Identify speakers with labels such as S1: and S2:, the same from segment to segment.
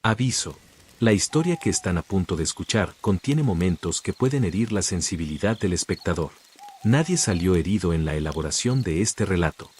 S1: Aviso. La historia que están a punto de escuchar contiene momentos que pueden herir la sensibilidad del espectador. Nadie salió herido en la elaboración de este relato.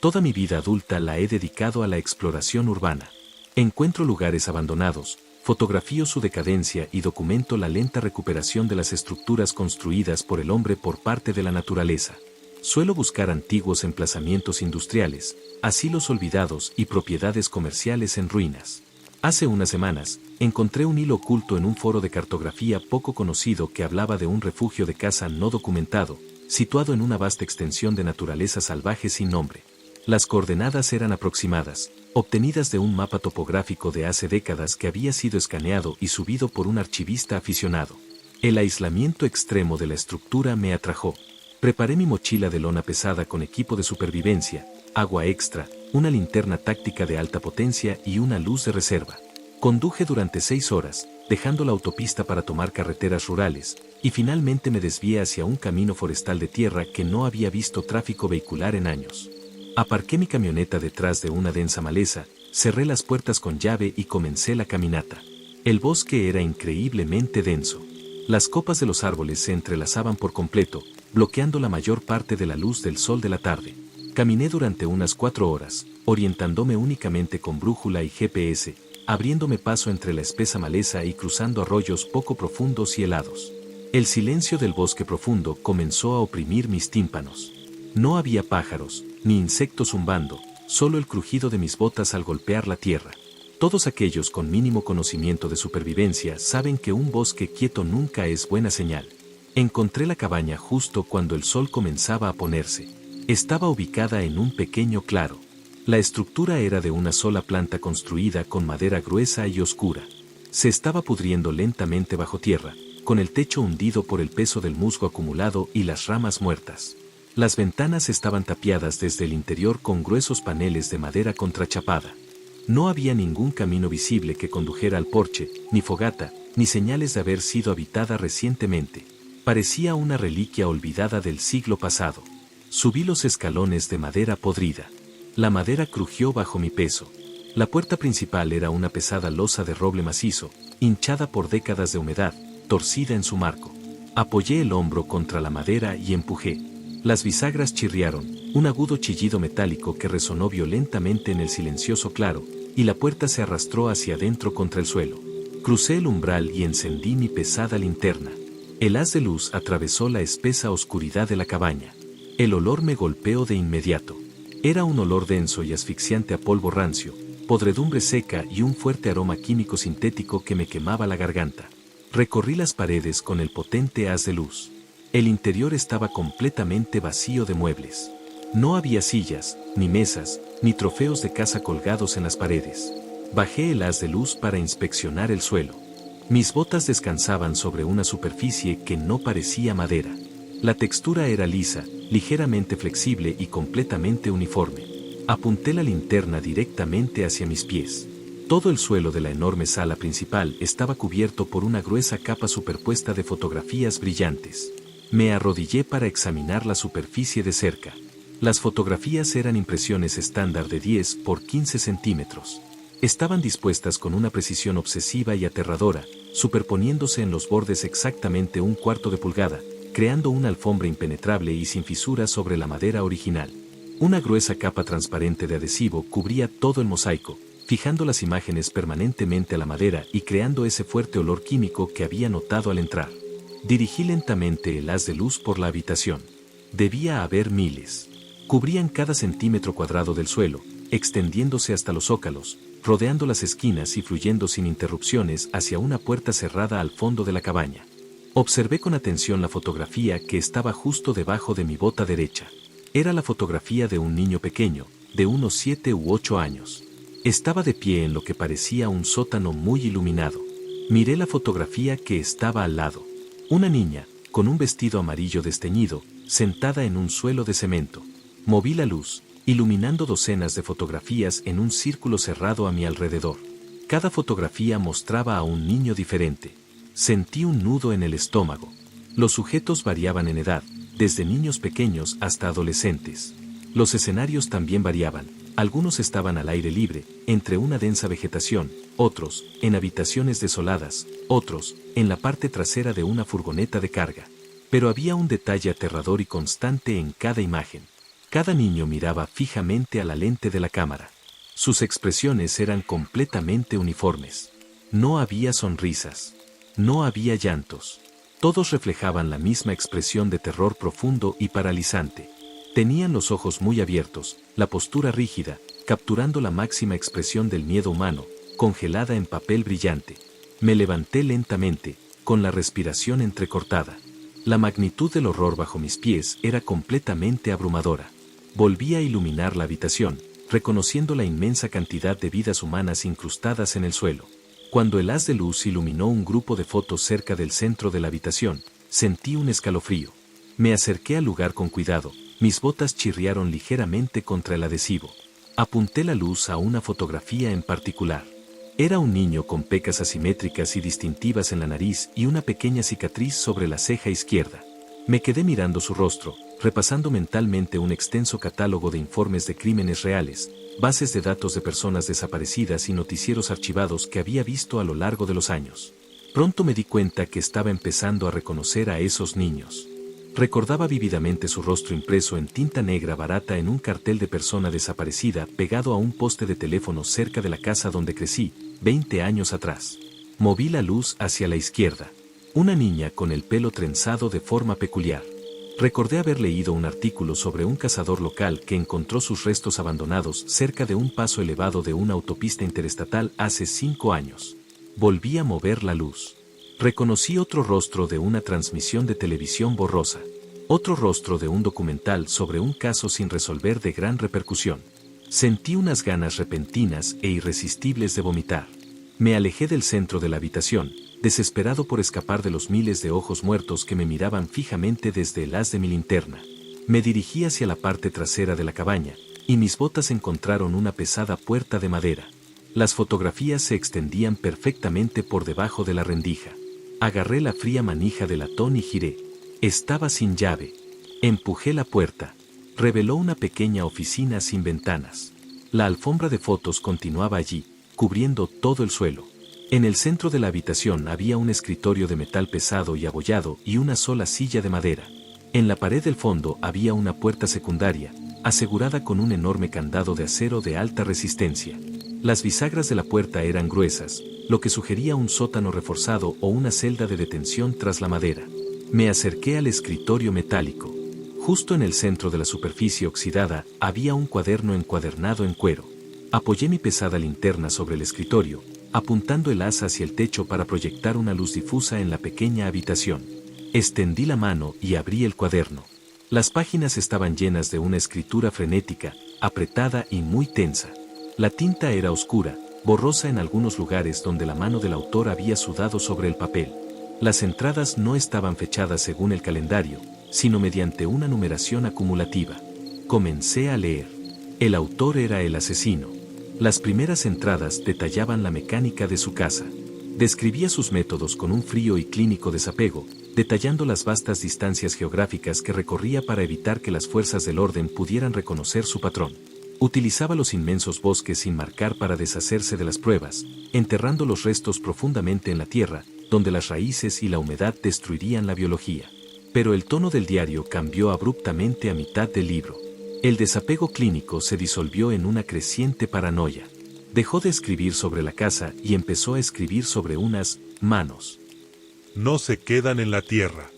S1: Toda mi vida adulta la he dedicado a la exploración urbana. Encuentro lugares abandonados, fotografío su decadencia y documento la lenta recuperación de las estructuras construidas por el hombre por parte de la naturaleza. Suelo buscar antiguos emplazamientos industriales, asilos olvidados y propiedades comerciales en ruinas. Hace unas semanas, encontré un hilo oculto en un foro de cartografía poco conocido que hablaba de un refugio de caza no documentado, situado en una vasta extensión de naturaleza salvaje sin nombre. Las coordenadas eran aproximadas, obtenidas de un mapa topográfico de hace décadas que había sido escaneado y subido por un archivista aficionado. El aislamiento extremo de la estructura me atrajo. Preparé mi mochila de lona pesada con equipo de supervivencia, agua extra, una linterna táctica de alta potencia y una luz de reserva. Conduje durante 6 horas, dejando la autopista para tomar carreteras rurales, y finalmente me desvié hacia un camino forestal de tierra que no había visto tráfico vehicular en años. Aparqué mi camioneta detrás de una densa maleza, cerré las puertas con llave y comencé la caminata. El bosque era increíblemente denso. Las copas de los árboles se entrelazaban por completo, bloqueando la mayor parte de la luz del sol de la tarde. Caminé durante unas 4 horas, orientándome únicamente con brújula y GPS, abriéndome paso entre la espesa maleza y cruzando arroyos poco profundos y helados. El silencio del bosque profundo comenzó a oprimir mis tímpanos. No había pájaros, ni insectos zumbando, solo el crujido de mis botas al golpear la tierra. Todos aquellos con mínimo conocimiento de supervivencia saben que un bosque quieto nunca es buena señal. Encontré la cabaña justo cuando el sol comenzaba a ponerse. Estaba ubicada en un pequeño claro. La estructura era de una sola planta construida con madera gruesa y oscura. Se estaba pudriendo lentamente bajo tierra, con el techo hundido por el peso del musgo acumulado y las ramas muertas. Las ventanas estaban tapiadas desde el interior con gruesos paneles de madera contrachapada. No había ningún camino visible que condujera al porche, ni fogata, ni señales de haber sido habitada recientemente. Parecía una reliquia olvidada del siglo pasado. Subí los escalones de madera podrida. La madera crujió bajo mi peso. La puerta principal era una pesada losa de roble macizo, hinchada por décadas de humedad, torcida en su marco. Apoyé el hombro contra la madera y empujé. Las bisagras chirriaron, un agudo chillido metálico que resonó violentamente en el silencioso claro, y la puerta se arrastró hacia adentro contra el suelo. Crucé el umbral y encendí mi pesada linterna. El haz de luz atravesó la espesa oscuridad de la cabaña. El olor me golpeó de inmediato. Era un olor denso y asfixiante a polvo rancio, podredumbre seca y un fuerte aroma químico sintético que me quemaba la garganta. Recorrí las paredes con el potente haz de luz. El interior estaba completamente vacío de muebles. No había sillas, ni mesas, ni trofeos de caza colgados en las paredes. Bajé el haz de luz para inspeccionar el suelo. Mis botas descansaban sobre una superficie que no parecía madera. La textura era lisa, ligeramente flexible y completamente uniforme. Apunté la linterna directamente hacia mis pies. Todo el suelo de la enorme sala principal estaba cubierto por una gruesa capa superpuesta de fotografías brillantes. Me arrodillé para examinar la superficie de cerca. Las fotografías eran impresiones estándar de 10 por 15 centímetros. Estaban dispuestas con una precisión obsesiva y aterradora, superponiéndose en los bordes exactamente 1/4 de pulgada, creando una alfombra impenetrable y sin fisuras sobre la madera original. Una gruesa capa transparente de adhesivo cubría todo el mosaico, fijando las imágenes permanentemente a la madera y creando ese fuerte olor químico que había notado al entrar. Dirigí lentamente el haz de luz por la habitación. Debía haber miles. Cubrían cada centímetro cuadrado del suelo, extendiéndose hasta los zócalos, rodeando las esquinas y fluyendo sin interrupciones hacia una puerta cerrada al fondo de la cabaña. Observé con atención la fotografía que estaba justo debajo de mi bota derecha. Era la fotografía de un niño pequeño, de unos 7 u 8 años. Estaba de pie en lo que parecía un sótano muy iluminado. Miré la fotografía que estaba al lado. Una niña, con un vestido amarillo desteñido, sentada en un suelo de cemento. Moví la luz, iluminando docenas de fotografías en un círculo cerrado a mi alrededor. Cada fotografía mostraba a un niño diferente. Sentí un nudo en el estómago. Los sujetos variaban en edad, desde niños pequeños hasta adolescentes. Los escenarios también variaban. Algunos estaban al aire libre, entre una densa vegetación, otros, en habitaciones desoladas, otros, en la parte trasera de una furgoneta de carga. Pero había un detalle aterrador y constante en cada imagen. Cada niño miraba fijamente a la lente de la cámara. Sus expresiones eran completamente uniformes. No había sonrisas. No había llantos. Todos reflejaban la misma expresión de terror profundo y paralizante. Tenían los ojos muy abiertos, la postura rígida, capturando la máxima expresión del miedo humano, congelada en papel brillante. Me levanté lentamente, con la respiración entrecortada. La magnitud del horror bajo mis pies era completamente abrumadora. Volví a iluminar la habitación, reconociendo la inmensa cantidad de vidas humanas incrustadas en el suelo. Cuando el haz de luz iluminó un grupo de fotos cerca del centro de la habitación, sentí un escalofrío. Me acerqué al lugar con cuidado, mis botas chirriaron ligeramente contra el adhesivo. Apunté la luz a una fotografía en particular. Era un niño con pecas asimétricas y distintivas en la nariz y una pequeña cicatriz sobre la ceja izquierda. Me quedé mirando su rostro, repasando mentalmente un extenso catálogo de informes de crímenes reales, bases de datos de personas desaparecidas y noticieros archivados que había visto a lo largo de los años. Pronto me di cuenta que estaba empezando a reconocer a esos niños. Recordaba vívidamente su rostro impreso en tinta negra barata en un cartel de persona desaparecida pegado a un poste de teléfono cerca de la casa donde crecí, 20 años atrás. Moví la luz hacia la izquierda. Una niña con el pelo trenzado de forma peculiar. Recordé haber leído un artículo sobre un cazador local que encontró sus restos abandonados cerca de un paso elevado de una autopista interestatal hace 5 años. Volví a mover la luz. Reconocí otro rostro de una transmisión de televisión borrosa. Otro rostro de un documental sobre un caso sin resolver de gran repercusión. Sentí unas ganas repentinas e irresistibles de vomitar. Me alejé del centro de la habitación, desesperado por escapar de los miles de ojos muertos que me miraban fijamente desde el haz de mi linterna. Me dirigí hacia la parte trasera de la cabaña, y mis botas encontraron una pesada puerta de madera. Las fotografías se extendían perfectamente por debajo de la rendija. Agarré la fría manija de latón y giré. Estaba sin llave. Empujé la puerta. Reveló una pequeña oficina sin ventanas. La alfombra de fotos continuaba allí, cubriendo todo el suelo. En el centro de la habitación había un escritorio de metal pesado y abollado y una sola silla de madera. En la pared del fondo había una puerta secundaria, asegurada con un enorme candado de acero de alta resistencia. Las bisagras de la puerta eran gruesas, lo que sugería un sótano reforzado o una celda de detención tras la madera. Me acerqué al escritorio metálico. Justo en el centro de la superficie oxidada había un cuaderno encuadernado en cuero. Apoyé mi pesada linterna sobre el escritorio, apuntando el haz hacia el techo para proyectar una luz difusa en la pequeña habitación. Extendí la mano y abrí el cuaderno. Las páginas estaban llenas de una escritura frenética, apretada y muy tensa. La tinta era oscura, borrosa en algunos lugares donde la mano del autor había sudado sobre el papel. Las entradas no estaban fechadas según el calendario, sino mediante una numeración acumulativa. Comencé a leer. El autor era el asesino. Las primeras entradas detallaban la mecánica de su casa. Describía sus métodos con un frío y clínico desapego, detallando las vastas distancias geográficas que recorría para evitar que las fuerzas del orden pudieran reconocer su patrón. Utilizaba los inmensos bosques sin marcar para deshacerse de las pruebas, enterrando los restos profundamente en la tierra, donde las raíces y la humedad destruirían la biología. Pero el tono del diario cambió abruptamente a mitad del libro. El desapego clínico se disolvió en una creciente paranoia. Dejó de escribir sobre la casa y empezó a escribir sobre unas manos.
S2: No se quedan en la tierra,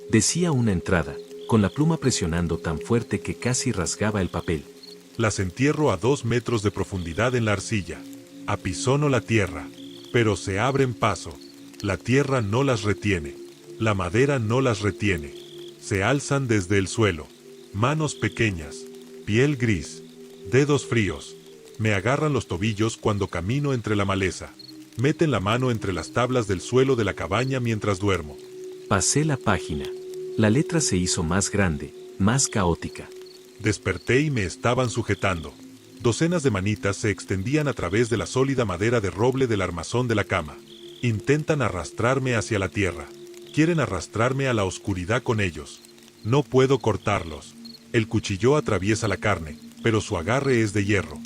S1: decía una entrada, con la pluma presionando tan fuerte que casi rasgaba el papel.
S2: Las entierro a 2 metros de profundidad en la arcilla. Apisono la tierra, pero se abren paso. La tierra no las retiene. La madera no las retiene. Se alzan desde el suelo. Manos pequeñas, piel gris, dedos fríos. Me agarran los tobillos cuando camino entre la maleza. Meten la mano entre las tablas del suelo de la cabaña mientras duermo.
S1: Pasé la página. La letra se hizo más grande, más caótica.
S2: Desperté y me estaban sujetando. Docenas de manitas se extendían a través de la sólida madera de roble del armazón de la cama. Intentan arrastrarme hacia la tierra. Quieren arrastrarme a la oscuridad con ellos. No puedo cortarlos. El cuchillo atraviesa la carne, pero su agarre es de hierro.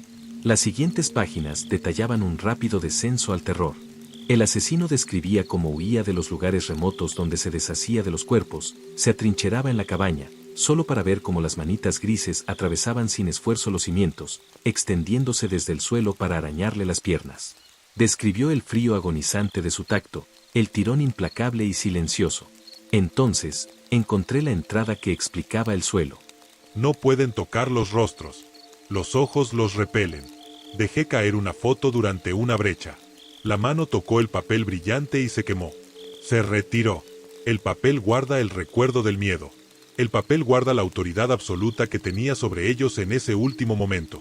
S1: Las siguientes páginas detallaban un rápido descenso al terror. El asesino describía cómo huía de los lugares remotos donde se deshacía de los cuerpos, se atrincheraba en la cabaña, solo para ver cómo las manitas grises atravesaban sin esfuerzo los cimientos, extendiéndose desde el suelo para arañarle las piernas. Describió el frío agonizante de su tacto, el tirón implacable y silencioso. Entonces, encontré la entrada que explicaba el suelo.
S2: No pueden tocar los rostros. Los ojos los repelen. Dejé caer una foto durante una brecha. La mano tocó el papel brillante y se quemó. Se retiró. El papel guarda el recuerdo del miedo. El papel guarda la autoridad absoluta que tenía sobre ellos en ese último momento.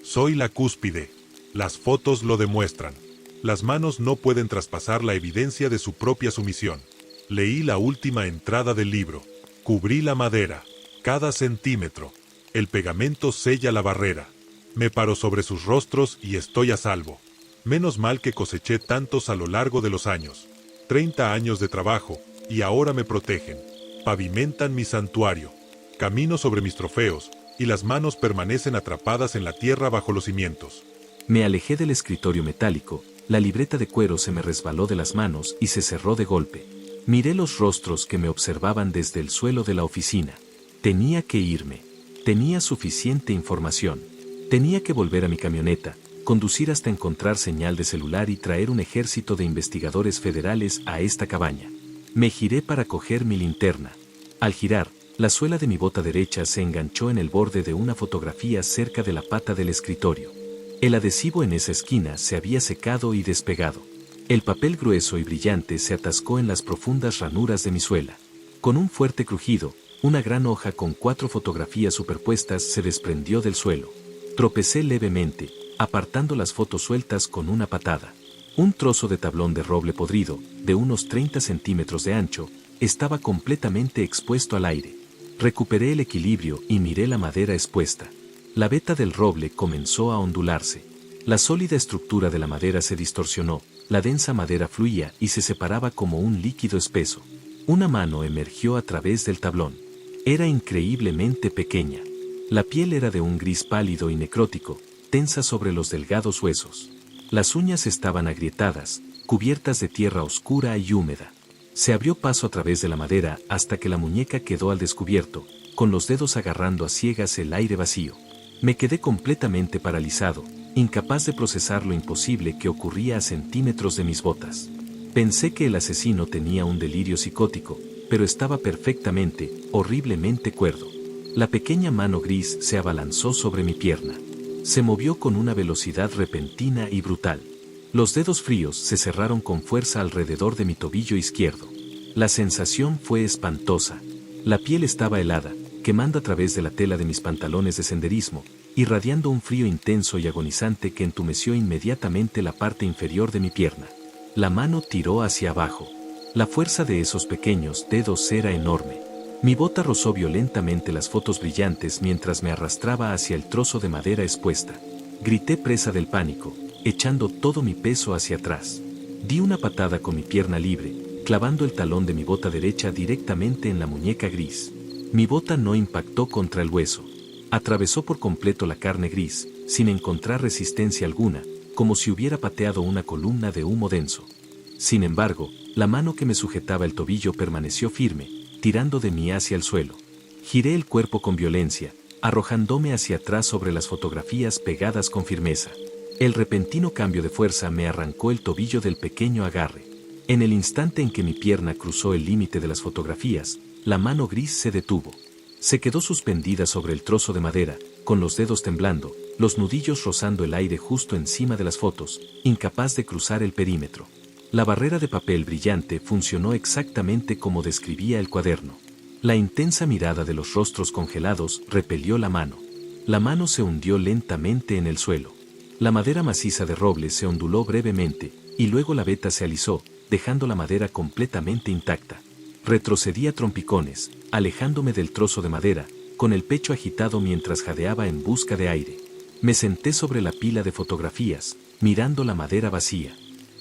S2: Soy la cúspide. Las fotos lo demuestran. Las manos no pueden traspasar la evidencia de su propia sumisión. Leí la última entrada del libro. Cubrí la madera. Cada centímetro. El pegamento sella la barrera. Me paro sobre sus rostros y estoy a salvo. Menos mal que coseché tantos a lo largo de los años. 30 años de trabajo, y ahora me protegen. Pavimentan mi santuario. Camino sobre mis trofeos, y las manos permanecen atrapadas en la tierra bajo los cimientos.
S1: Me alejé del escritorio metálico, la libreta de cuero se me resbaló de las manos y se cerró de golpe. Miré los rostros que me observaban desde el suelo de la oficina. Tenía que irme. Tenía suficiente información. Tenía que volver a mi camioneta, conducir hasta encontrar señal de celular y traer un ejército de investigadores federales a esta cabaña. Me giré para coger mi linterna. Al girar, la suela de mi bota derecha se enganchó en el borde de una fotografía cerca de la pata del escritorio. El adhesivo en esa esquina se había secado y despegado. El papel grueso y brillante se atascó en las profundas ranuras de mi suela. Con un fuerte crujido, una gran hoja con 4 fotografías superpuestas se desprendió del suelo. Tropecé levemente, apartando las fotos sueltas con una patada. Un trozo de tablón de roble podrido, de unos 30 centímetros de ancho, estaba completamente expuesto al aire. Recuperé el equilibrio y miré la madera expuesta. La veta del roble comenzó a ondularse. La sólida estructura de la madera se distorsionó, la densa madera fluía y se separaba como un líquido espeso. Una mano emergió a través del tablón. Era increíblemente pequeña. La piel era de un gris pálido y necrótico, tensa sobre los delgados huesos. Las uñas estaban agrietadas, cubiertas de tierra oscura y húmeda. Se abrió paso a través de la madera hasta que la muñeca quedó al descubierto, con los dedos agarrando a ciegas el aire vacío. Me quedé completamente paralizado, incapaz de procesar lo imposible que ocurría a centímetros de mis botas. Pensé que el asesino tenía un delirio psicótico, pero estaba perfectamente, horriblemente cuerdo. La pequeña mano gris se abalanzó sobre mi pierna. Se movió con una velocidad repentina y brutal. Los dedos fríos se cerraron con fuerza alrededor de mi tobillo izquierdo. La sensación fue espantosa. La piel estaba helada, quemando a través de la tela de mis pantalones de senderismo, irradiando un frío intenso y agonizante que entumeció inmediatamente la parte inferior de mi pierna. La mano tiró hacia abajo. La fuerza de esos pequeños dedos era enorme. Mi bota rozó violentamente las fotos brillantes mientras me arrastraba hacia el trozo de madera expuesta. Grité presa del pánico, echando todo mi peso hacia atrás. Di una patada con mi pierna libre, clavando el talón de mi bota derecha directamente en la muñeca gris. Mi bota no impactó contra el hueso. Atravesó por completo la carne gris, sin encontrar resistencia alguna, como si hubiera pateado una columna de humo denso. Sin embargo, la mano que me sujetaba el tobillo permaneció firme, tirando de mí hacia el suelo. Giré el cuerpo con violencia, arrojándome hacia atrás sobre las fotografías pegadas con firmeza. El repentino cambio de fuerza me arrancó el tobillo del pequeño agarre. En el instante en que mi pierna cruzó el límite de las fotografías, la mano gris se detuvo. Se quedó suspendida sobre el trozo de madera, con los dedos temblando, los nudillos rozando el aire justo encima de las fotos, incapaz de cruzar el perímetro. La barrera de papel brillante funcionó exactamente como describía el cuaderno. La intensa mirada de los rostros congelados repelió la mano. La mano se hundió lentamente en el suelo. La madera maciza de roble se onduló brevemente, y luego la veta se alisó, dejando la madera completamente intacta. Retrocedí a trompicones, alejándome del trozo de madera, con el pecho agitado mientras jadeaba en busca de aire. Me senté sobre la pila de fotografías, mirando la madera vacía.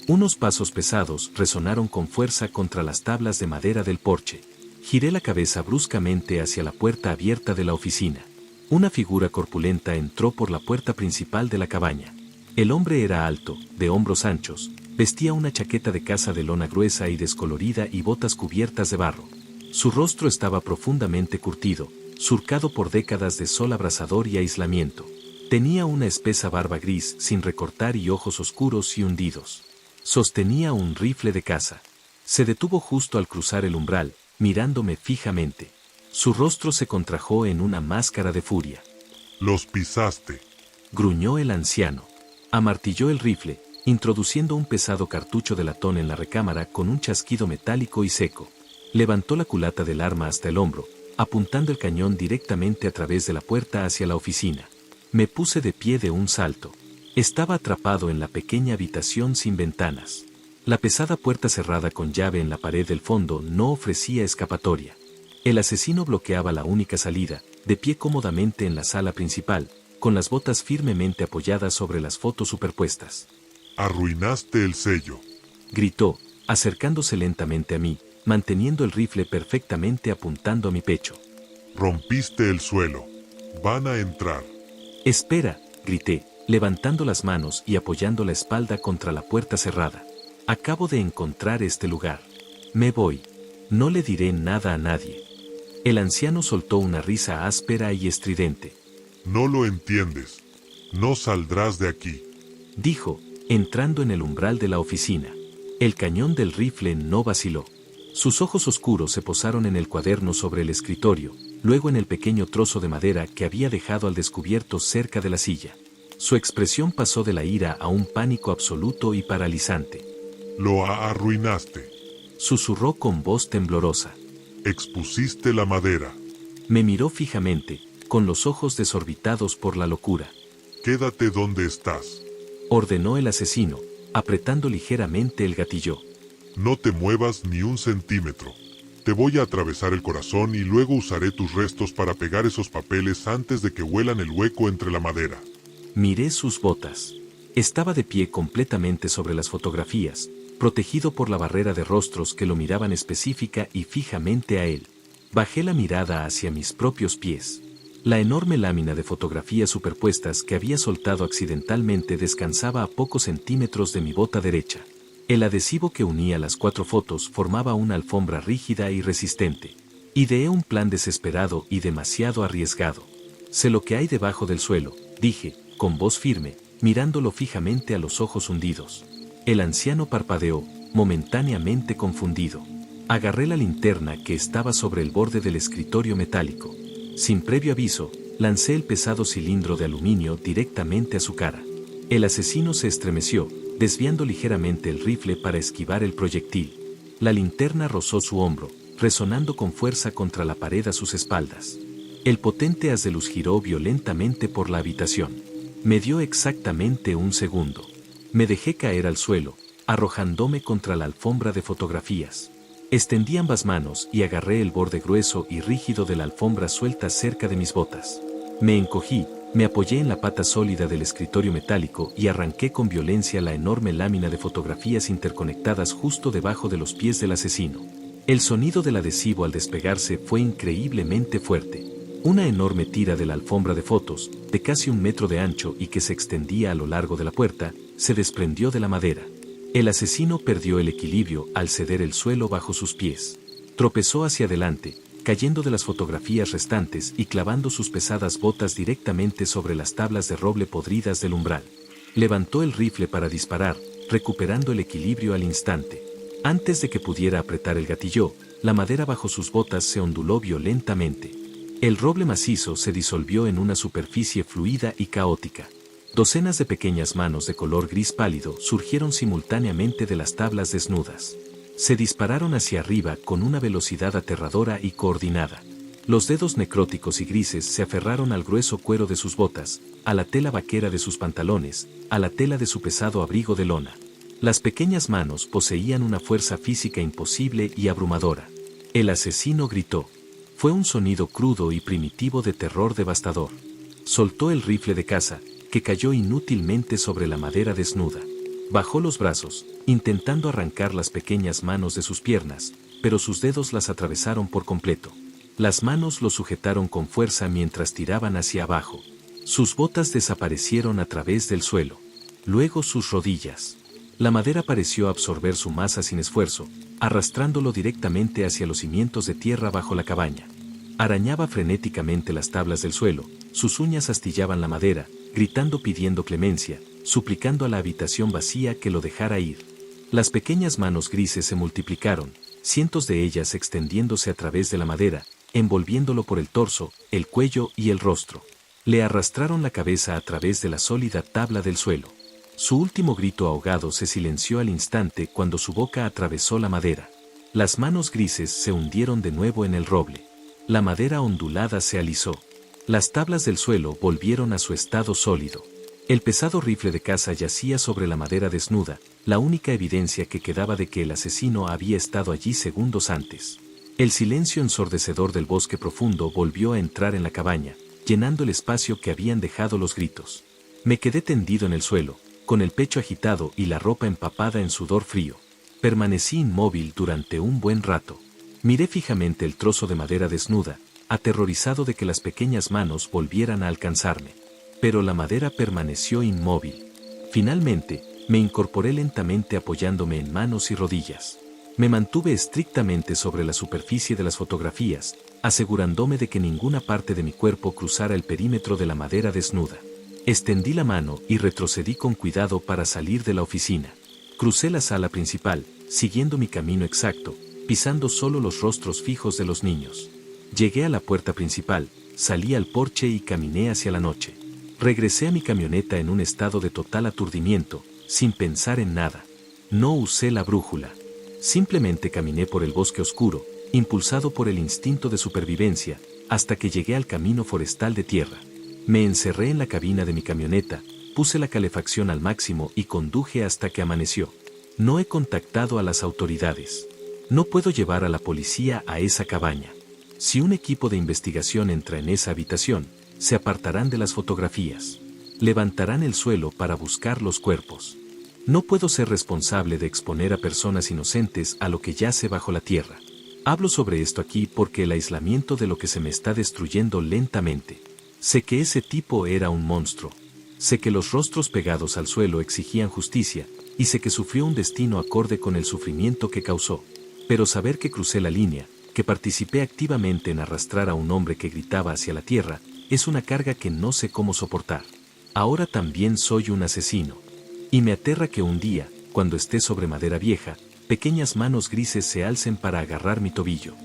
S1: Unos pasos pesados resonaron con fuerza contra las tablas de madera del porche. Giré la cabeza bruscamente hacia la puerta abierta de la oficina. Una figura corpulenta entró por la puerta principal de la cabaña. El hombre era alto, de hombros anchos, vestía una chaqueta de caza de lona gruesa y descolorida y botas cubiertas de barro. Su rostro estaba profundamente curtido, surcado por décadas de sol abrasador y aislamiento. Tenía una espesa barba gris sin recortar y ojos oscuros y hundidos. Sostenía un rifle de caza. Se detuvo justo al cruzar el umbral, mirándome fijamente. Su rostro se contrajo en una máscara de furia.
S2: «Los pisaste»,
S1: gruñó el anciano. Amartilló el rifle, introduciendo un pesado cartucho de latón en la recámara con un chasquido metálico y seco. Levantó la culata del arma hasta el hombro, apuntando el cañón directamente a través de la puerta hacia la oficina. Me puse de pie de un salto. Estaba atrapado en la pequeña habitación sin ventanas. La pesada puerta cerrada con llave en la pared del fondo no ofrecía escapatoria. El asesino bloqueaba la única salida, de pie cómodamente en la sala principal, con las botas firmemente apoyadas sobre las fotos superpuestas.
S2: «Arruinaste el sello»,
S1: gritó, acercándose lentamente a mí, manteniendo el rifle perfectamente apuntando a mi pecho.
S2: «Rompiste el suelo. Van a entrar».
S1: «Espera», grité, levantando las manos y apoyando la espalda contra la puerta cerrada. «Acabo de encontrar este lugar. Me voy. No le diré nada a nadie». El anciano soltó una risa áspera y estridente.
S2: «No lo entiendes. No saldrás de aquí»,
S1: dijo, entrando en el umbral de la oficina. El cañón del rifle no vaciló. Sus ojos oscuros se posaron en el cuaderno sobre el escritorio, luego en el pequeño trozo de madera que había dejado al descubierto cerca de la silla. Su expresión pasó de la ira a un pánico absoluto y paralizante.
S2: «Lo arruinaste»,
S1: susurró con voz temblorosa.
S2: «Expusiste la madera».
S1: Me miró fijamente, con los ojos desorbitados por la locura.
S2: «Quédate donde estás»,
S1: ordenó el asesino, apretando ligeramente el gatillo.
S2: «No te muevas ni un centímetro. Te voy a atravesar el corazón y luego usaré tus restos para pegar esos papeles antes de que huelan el hueco entre la madera».
S1: Miré sus botas. Estaba de pie completamente sobre las fotografías, protegido por la barrera de rostros que lo miraban específica y fijamente a él. Bajé la mirada hacia mis propios pies. La enorme lámina de fotografías superpuestas que había soltado accidentalmente descansaba a pocos centímetros de mi bota derecha. El adhesivo que unía las 4 fotos formaba una alfombra rígida y resistente. Ideé un plan desesperado y demasiado arriesgado. «Sé lo que hay debajo del suelo», dije, con voz firme, mirándolo fijamente a los ojos hundidos. El anciano parpadeó, momentáneamente confundido. Agarré la linterna que estaba sobre el borde del escritorio metálico. Sin previo aviso, lancé el pesado cilindro de aluminio directamente a su cara. El asesino se estremeció, desviando ligeramente el rifle para esquivar el proyectil. La linterna rozó su hombro, resonando con fuerza contra la pared a sus espaldas. El potente haz de luz giró violentamente por la habitación. Me dio exactamente un segundo. Me dejé caer al suelo, arrojándome contra la alfombra de fotografías. Extendí ambas manos y agarré el borde grueso y rígido de la alfombra suelta cerca de mis botas. Me encogí, me apoyé en la pata sólida del escritorio metálico y arranqué con violencia la enorme lámina de fotografías interconectadas justo debajo de los pies del asesino. El sonido del adhesivo al despegarse fue increíblemente fuerte. Una enorme tira de la alfombra de fotos, de casi 1 metro de ancho y que se extendía a lo largo de la puerta, se desprendió de la madera. El asesino perdió el equilibrio al ceder el suelo bajo sus pies. Tropezó hacia adelante, cayendo de las fotografías restantes y clavando sus pesadas botas directamente sobre las tablas de roble podridas del umbral. Levantó el rifle para disparar, recuperando el equilibrio al instante. Antes de que pudiera apretar el gatillo, la madera bajo sus botas se onduló violentamente. El roble macizo se disolvió en una superficie fluida y caótica. Docenas de pequeñas manos de color gris pálido surgieron simultáneamente de las tablas desnudas. Se dispararon hacia arriba con una velocidad aterradora y coordinada. Los dedos necróticos y grises se aferraron al grueso cuero de sus botas, a la tela vaquera de sus pantalones, a la tela de su pesado abrigo de lona. Las pequeñas manos poseían una fuerza física imposible y abrumadora. El asesino gritó. Fue un sonido crudo y primitivo de terror devastador. Soltó el rifle de caza, que cayó inútilmente sobre la madera desnuda. Bajó los brazos, intentando arrancar las pequeñas manos de sus piernas, pero sus dedos las atravesaron por completo. Las manos lo sujetaron con fuerza mientras tiraban hacia abajo. Sus botas desaparecieron a través del suelo. Luego sus rodillas. La madera pareció absorber su masa sin esfuerzo, arrastrándolo directamente hacia los cimientos de tierra bajo la cabaña. Arañaba frenéticamente las tablas del suelo, sus uñas astillaban la madera, gritando pidiendo clemencia, suplicando a la habitación vacía que lo dejara ir. Las pequeñas manos grises se multiplicaron, cientos de ellas extendiéndose a través de la madera, envolviéndolo por el torso, el cuello y el rostro. Le arrastraron la cabeza a través de la sólida tabla del suelo. Su último grito ahogado se silenció al instante cuando su boca atravesó la madera. Las manos grises se hundieron de nuevo en el roble. La madera ondulada se alisó. Las tablas del suelo volvieron a su estado sólido. El pesado rifle de caza yacía sobre la madera desnuda, la única evidencia que quedaba de que el asesino había estado allí segundos antes. El silencio ensordecedor del bosque profundo volvió a entrar en la cabaña, llenando el espacio que habían dejado los gritos. Me quedé tendido en el suelo, con el pecho agitado y la ropa empapada en sudor frío. Permanecí inmóvil durante un buen rato. Miré fijamente el trozo de madera desnuda, aterrorizado de que las pequeñas manos volvieran a alcanzarme. Pero la madera permaneció inmóvil. Finalmente, me incorporé lentamente apoyándome en manos y rodillas. Me mantuve estrictamente sobre la superficie de las fotografías, asegurándome de que ninguna parte de mi cuerpo cruzara el perímetro de la madera desnuda. Extendí la mano y retrocedí con cuidado para salir de la oficina. Crucé la sala principal, siguiendo mi camino exacto, pisando solo los rostros fijos de los niños. Llegué a la puerta principal, salí al porche y caminé hacia la noche. Regresé a mi camioneta en un estado de total aturdimiento, sin pensar en nada. No usé la brújula. Simplemente caminé por el bosque oscuro, impulsado por el instinto de supervivencia, hasta que llegué al camino forestal de tierra. Me encerré en la cabina de mi camioneta, puse la calefacción al máximo y conduje hasta que amaneció. No he contactado a las autoridades. No puedo llevar a la policía a esa cabaña. Si un equipo de investigación entra en esa habitación, se apartarán de las fotografías. Levantarán el suelo para buscar los cuerpos. No puedo ser responsable de exponer a personas inocentes a lo que yace bajo la tierra. Hablo sobre esto aquí porque el aislamiento de lo que se me está destruyendo lentamente. Sé que ese tipo era un monstruo. Sé que los rostros pegados al suelo exigían justicia, y sé que sufrió un destino acorde con el sufrimiento que causó. Pero saber que crucé la línea, que participé activamente en arrastrar a un hombre que gritaba hacia la tierra, es una carga que no sé cómo soportar. Ahora también soy un asesino. Y me aterra que un día, cuando esté sobre madera vieja, pequeñas manos grises se alcen para agarrar mi tobillo.